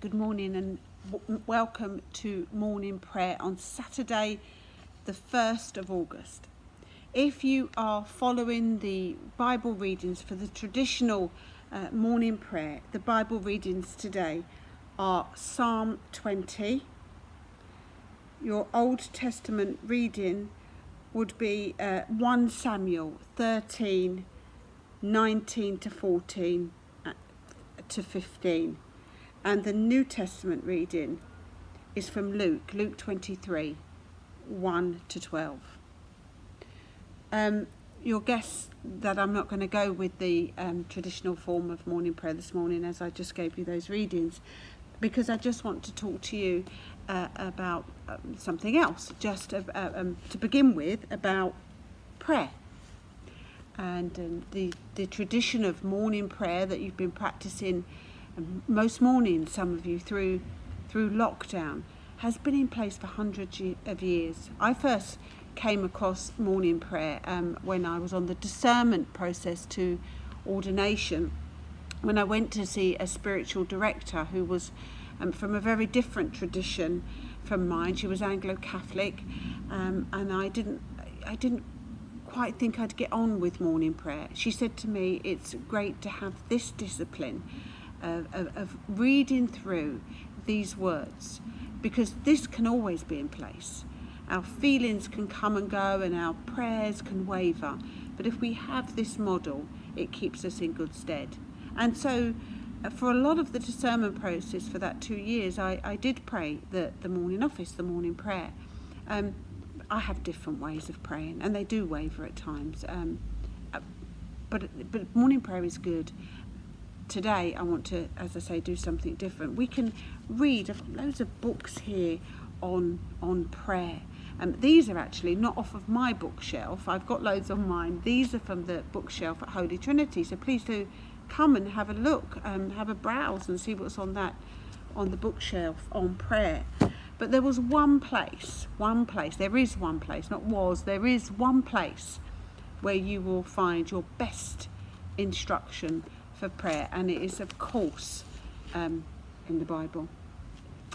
Good morning and welcome to morning prayer on Saturday the 1st of August. If you are following the Bible readings for the traditional morning prayer, the Bible readings today are Psalm 20. Your Old Testament reading would be 1 Samuel 13, 19 to 14 to 15. And the New Testament reading is from Luke 23, 1 to 12. You'll guess that I'm not going to go with the traditional form of morning prayer this morning, as I just gave you those readings, because I just want to talk to you about something else, just to begin with, about prayer. And the tradition of morning prayer that you've been practicing most mornings, some of you, through lockdown, has been in place for hundreds of years. I first came across morning prayer when I was on the discernment process to ordination, when I went to see a spiritual director who was from a very different tradition from mine. She was Anglo-Catholic, and I didn't quite think I'd get on with morning prayer. She said to me, it's great to have this discipline of reading through these words, because this can always be in place. Our feelings can come and go and our prayers can waver, but if we have this model, it keeps us in good stead. And so for a lot of the discernment process for that 2 years, I did pray the morning office, the morning prayer. I have different ways of praying, and they do waver at times, but morning prayer is good. Today I want to, as I say, do something different. We can read, I've got loads of books here on prayer. These are actually not off of my bookshelf. I've got loads on mine. These are from the bookshelf at Holy Trinity. So please do come and have a look, have a browse and see what's on the bookshelf on prayer. But there is one place, there is one place where you will find your best instruction for prayer, and it is, of course, in the Bible.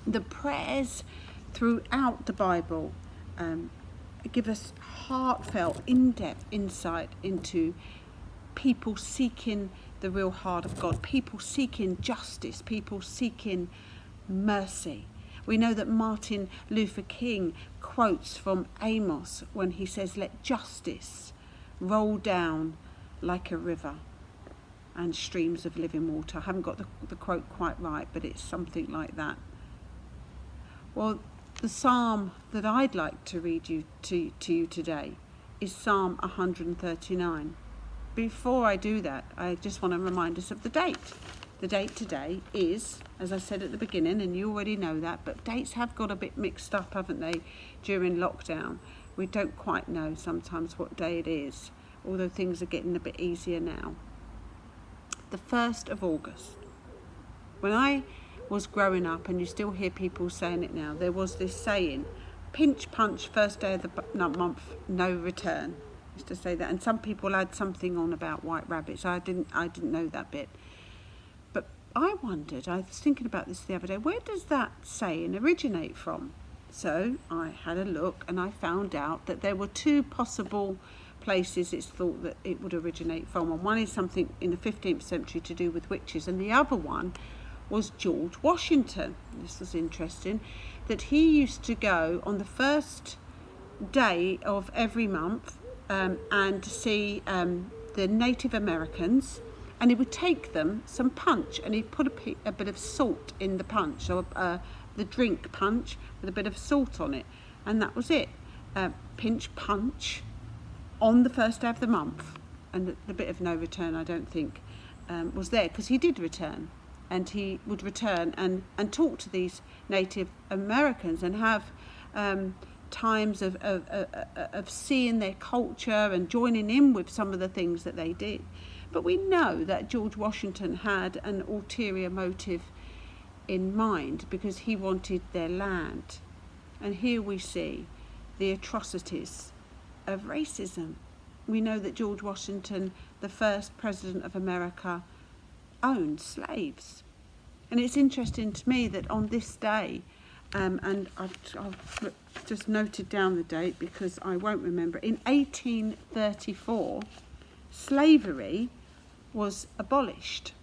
The prayers throughout the Bible give us heartfelt, in-depth insight into people seeking the real heart of God, people seeking justice, people seeking mercy. We know that Martin Luther King quotes from Amos when he says, "Let justice roll down like a river and streams of living water." I haven't got the quote quite right, but it's something like that. Well, the psalm that I'd like to read to you today is Psalm 139. Before I do that, I just want to remind us of the date. The date today is, as I said at the beginning, and you already know that, but dates have got a bit mixed up, haven't they, during lockdown? We don't quite know sometimes what day it is, although things are getting a bit easier now. The 1st of August. When I was growing up, and you still hear people saying it now, there was this saying, pinch punch, first day of the month, no return. I used to say that, and some people add something on about white rabbits. I didn't know that bit. But I wondered, I was thinking about this the other day, where does that saying originate from? So I had a look and I found out that there were two possible places it's thought that it would originate from. And one is something in the 15th century to do with witches, and the other one was George Washington. This was interesting, that he used to go on the first day of every month and see the Native Americans, and he would take them some punch, and he'd put a bit of salt in the punch, or the drink punch with a bit of salt on it, and that was it. Pinch punch on the first day of the month, and the bit of no return, I don't think, was there, because he did return, and he would return and talk to these Native Americans and have times of seeing their culture and joining in with some of the things that they did. But we know that George Washington had an ulterior motive in mind, because he wanted their land. And here we see the atrocities of racism. We know that George Washington, the first president of America, owned slaves. And it's interesting to me that on this day, and I've just noted down the date because I won't remember, in 1834, slavery was abolished.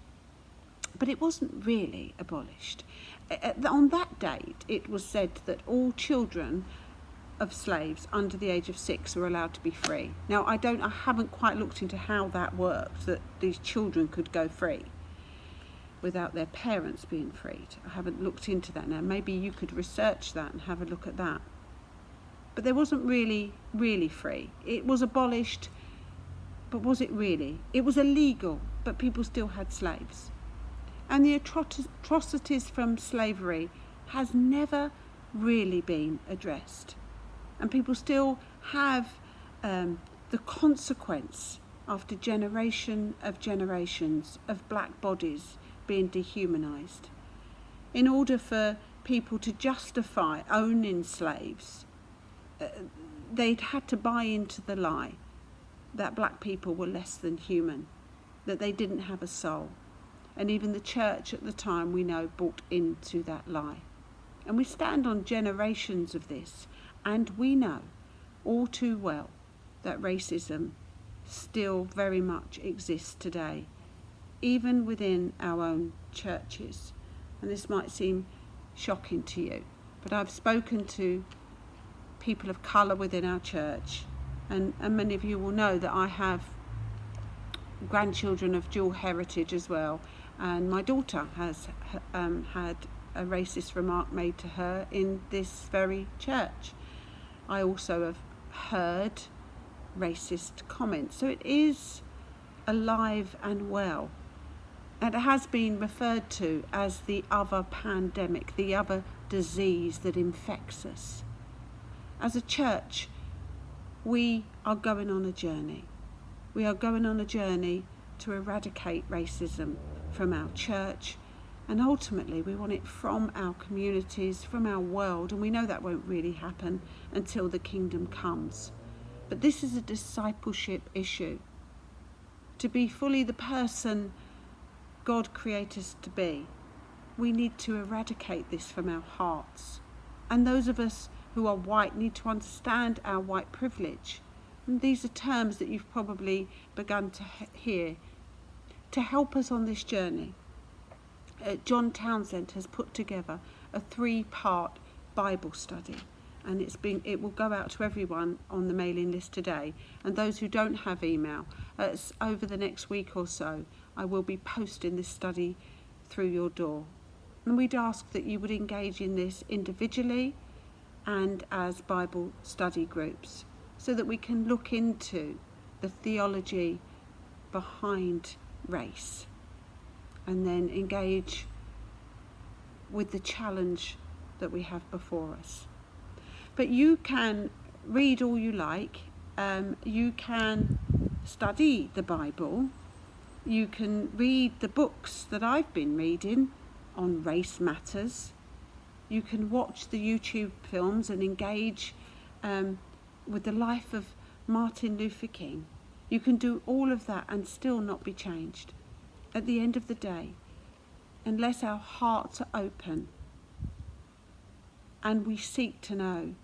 But it wasn't really abolished. On that date, it was said that all children of slaves under the age of 6 were allowed to be free. Now, I haven't quite looked into how that worked, that these children could go free without their parents being freed. I haven't looked into that now. Maybe you could research that and have a look at that. But there wasn't really free. It was abolished, but was it really? It was illegal, but people still had slaves. And the atrocities from slavery has never really been addressed. And people still have the consequence after generation of generations of black bodies being dehumanised. In order for people to justify owning slaves, they'd had to buy into the lie that black people were less than human, that they didn't have a soul. And even the church at the time, we know, bought into that lie. And we stand on generations of this, and we know all too well that racism still very much exists today, even within our own churches. And this might seem shocking to you, but I've spoken to people of colour within our church, and many of you will know that I have grandchildren of dual heritage as well. And my daughter has had a racist remark made to her in this very church. I also have heard racist comments. So it is alive and well. And it has been referred to as the other pandemic, the other disease that infects us. As a church, we are going on a journey. We are going on a journey to eradicate racism from our church, and ultimately we want it from our communities, from our world, and we know that won't really happen until the kingdom comes. But this is a discipleship issue. To be fully the person God created us to be, we need to eradicate this from our hearts. And those of us who are white need to understand our white privilege. And these are terms that you've probably begun to hear. To help us on this journey, John Townsend has put together a 3-part Bible study, and it will go out to everyone on the mailing list today. And those who don't have email, over the next week or so, I will be posting this study through your door. And we'd ask that you would engage in this individually and as Bible study groups, so that we can look into the theology behind race and then engage with the challenge that we have before us. But you can read all you like, you can study the Bible, you can read the books that I've been reading on race matters, you can watch the YouTube films and engage with the life of Martin Luther King. You can do all of that and still not be changed. At the end of the day, unless our hearts are open and we seek to know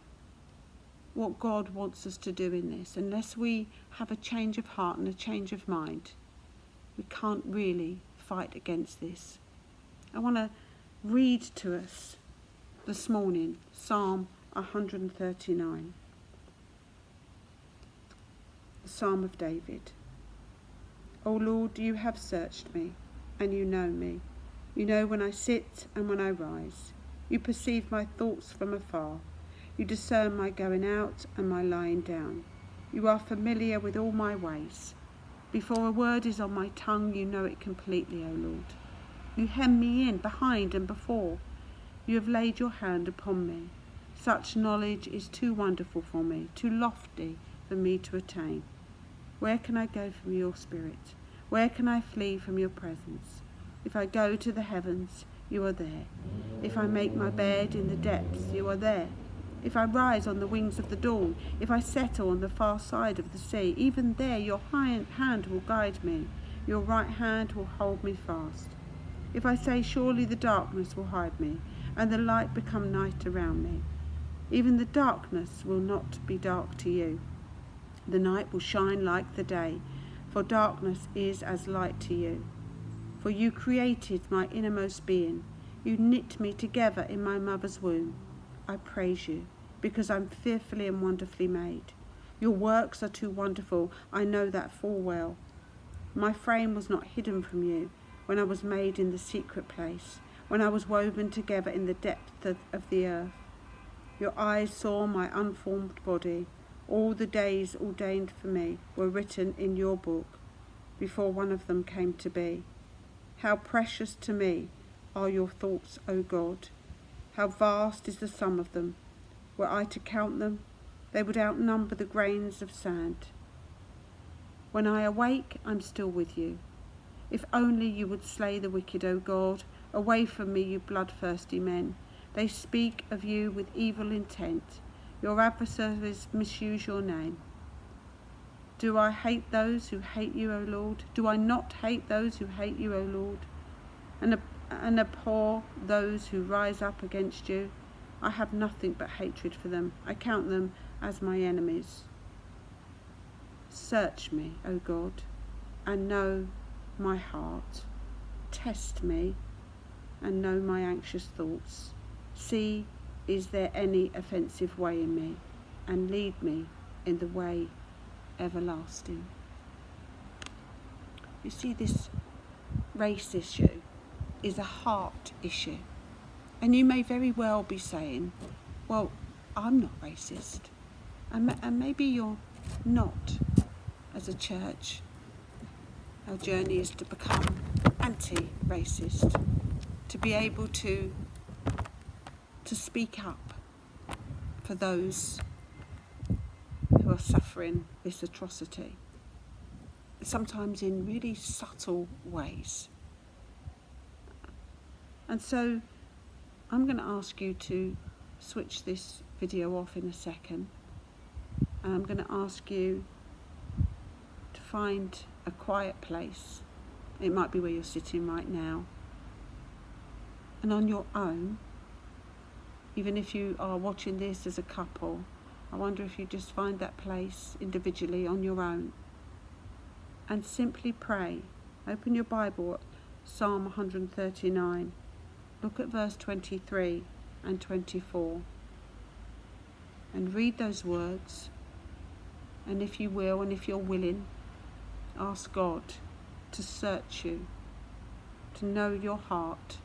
what God wants us to do in this, unless we have a change of heart and a change of mind, we can't really fight against this. I want to read to us this morning Psalm 139. The Psalm of David. O Lord, you have searched me, and you know me. You know when I sit and when I rise. You perceive my thoughts from afar. You discern my going out and my lying down. You are familiar with all my ways. Before a word is on my tongue, you know it completely, O Lord. You hem me in behind and before. You have laid your hand upon me. Such knowledge is too wonderful for me, too lofty for me to attain. Where can I go from your spirit? Where can I flee from your presence? If I go to the heavens, you are there. If I make my bed in the depths, you are there. If I rise on the wings of the dawn, if I settle on the far side of the sea, even there your hand will guide me. Your right hand will hold me fast. If I say, surely the darkness will hide me, and the light become night around me, even the darkness will not be dark to you. The night will shine like the day, for darkness is as light to you. For you created my innermost being. You knit me together in my mother's womb. I praise you, because I'm fearfully and wonderfully made. Your works are too wonderful, I know that full well. My frame was not hidden from you when I was made in the secret place, when I was woven together in the depth of the earth. Your eyes saw my unformed body. All the days ordained for me were written in your book before one of them came to be. How precious to me are your thoughts, O God. How vast is the sum of them. Were I to count them, they would outnumber the grains of sand. When I awake, I'm still with you. If only you would slay the wicked, O God. Away from me, you bloodthirsty men. They speak of you with evil intent. Your adversaries misuse your name. Do I hate those who hate you, O Lord? Do I not hate those who hate you, O Lord? And abhor those who rise up against you? I have nothing but hatred for them. I count them as my enemies. Search me, O God, and know my heart. Test me and know my anxious thoughts. See, is there any offensive way in me, and lead me in the way everlasting. You see, this race issue is a heart issue. And you may very well be saying, well, I'm not racist. And maybe you're not. As a church, our journey is to become anti-racist, to be able to speak up for those who are suffering this atrocity, sometimes in really subtle ways. And so I'm going to ask you to switch this video off in a second, and I'm going to ask you to find a quiet place. It might be where you're sitting right now, and on your own, even if you are watching this as a couple, I wonder if you just find that place individually on your own and simply pray. Open your Bible at Psalm 139. Look at verse 23 and 24 and read those words. And if you will, and if you're willing, ask God to search you, to know your heart,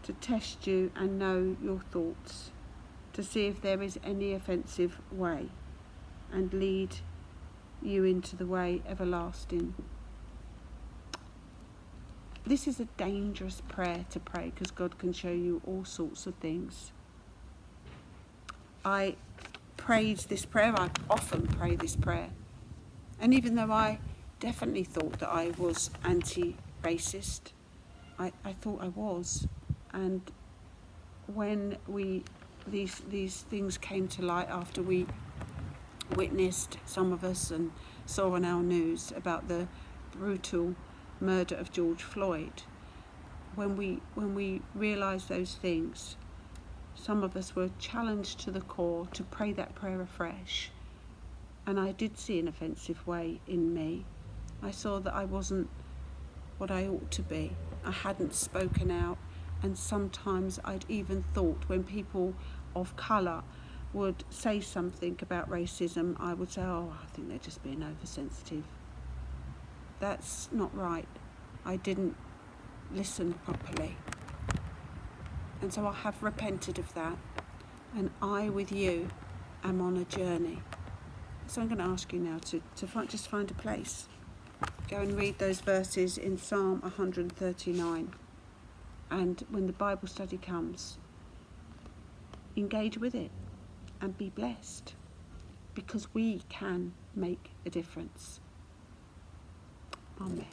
to test you and know your thoughts, to see if there is any offensive way, and lead you into the way everlasting. This is a dangerous prayer to pray, because God can show you all sorts of things. I prayed this prayer, I often pray this prayer, and even though I definitely thought that I was anti-racist, I thought I was, and when these things came to light after we witnessed, some of us, and saw on our news about the brutal murder of George Floyd, when we realised those things, some of us were challenged to the core to pray that prayer afresh. And I did see an offensive way in me. I saw that I wasn't what I ought to be. I hadn't spoken out, and sometimes I'd even thought when people of colour would say something about racism, I would say, oh, I think they're just being oversensitive. That's not right. I didn't listen properly. And so I have repented of that. And I, with you, am on a journey. So I'm going to ask you now to just find a place. Go and read those verses in Psalm 139. And when the Bible study comes, engage with it and be blessed, because we can make a difference. Amen.